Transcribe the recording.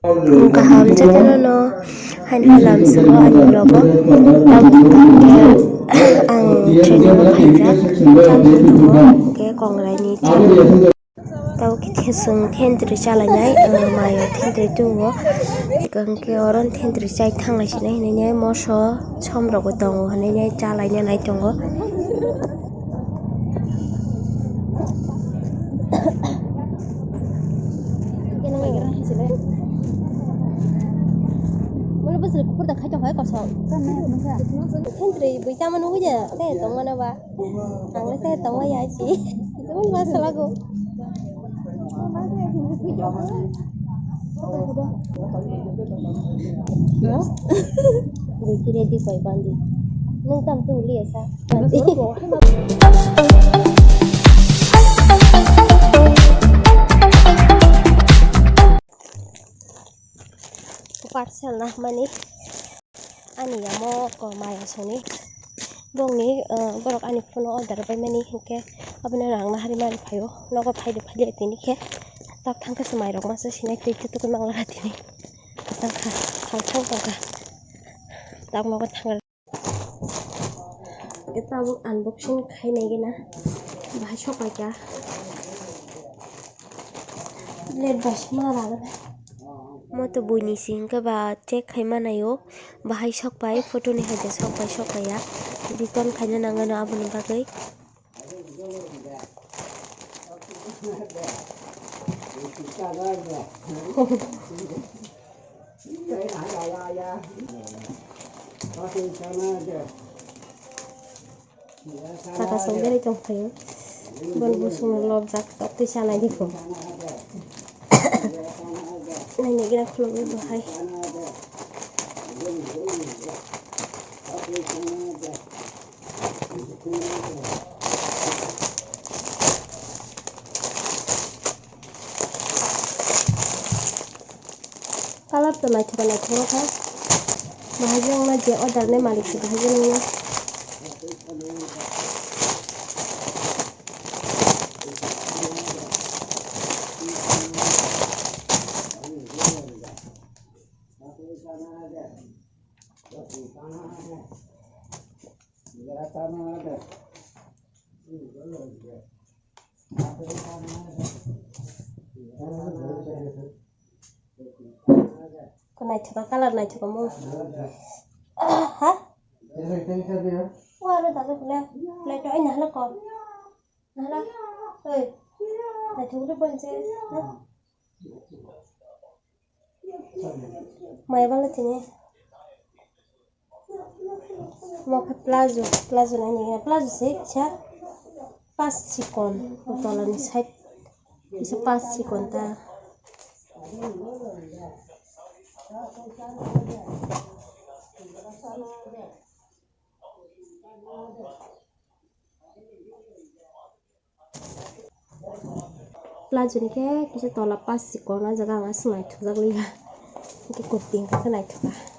Kaham no han halam suho ani logo tau ke ang training phaijak ke kongrai ni tau ki thesung thendri chalai mayo thendri tuwo ke oron thendri chai thanglai sinai hinai moso somrogo tongo hinai chalai nai tongo Besar kupur tak kacau hai kosong. Tentri bisa menunggu je. Saya tahu mana ba. Angin saya tahu ya sih. Itu pun masalah aku. Gue kira di koi bandi. Nung tam tu lihat sah. Parcel nah mani ani ya mo ko maya soni bong ni borok ani phone order bai mani ke abna rang na hari mari phayo nogo phaide tini ke tak thangka semai rok masa sinai tei tu mangla tini tak thang ka tak nogo thang kita unboxing khainai gina bahai sokai ka let bas mara moto buni sing ka ba check khaima nayo bahai sokpai photo ni haja sokpai ya return khaina nangano abuni bagai saka songdere tong thayo bon busung lob jak to sana dikho ini kira klub itu hai kalau tuh naik kan bahaya aja ordernya malik sih bahaya Kau naik coba kalah naik coba mau hah? Wah lu tak boleh coba ini lah kau lah hei naik coba bonce mai banget ini mau ke plazo nanya plazo sih cah pas sikon utolan side bisa pas sikon ta plazo ni ke bisa tolak pas sikon aja kan ngasih naik coba lihat ini kuting kita naik coba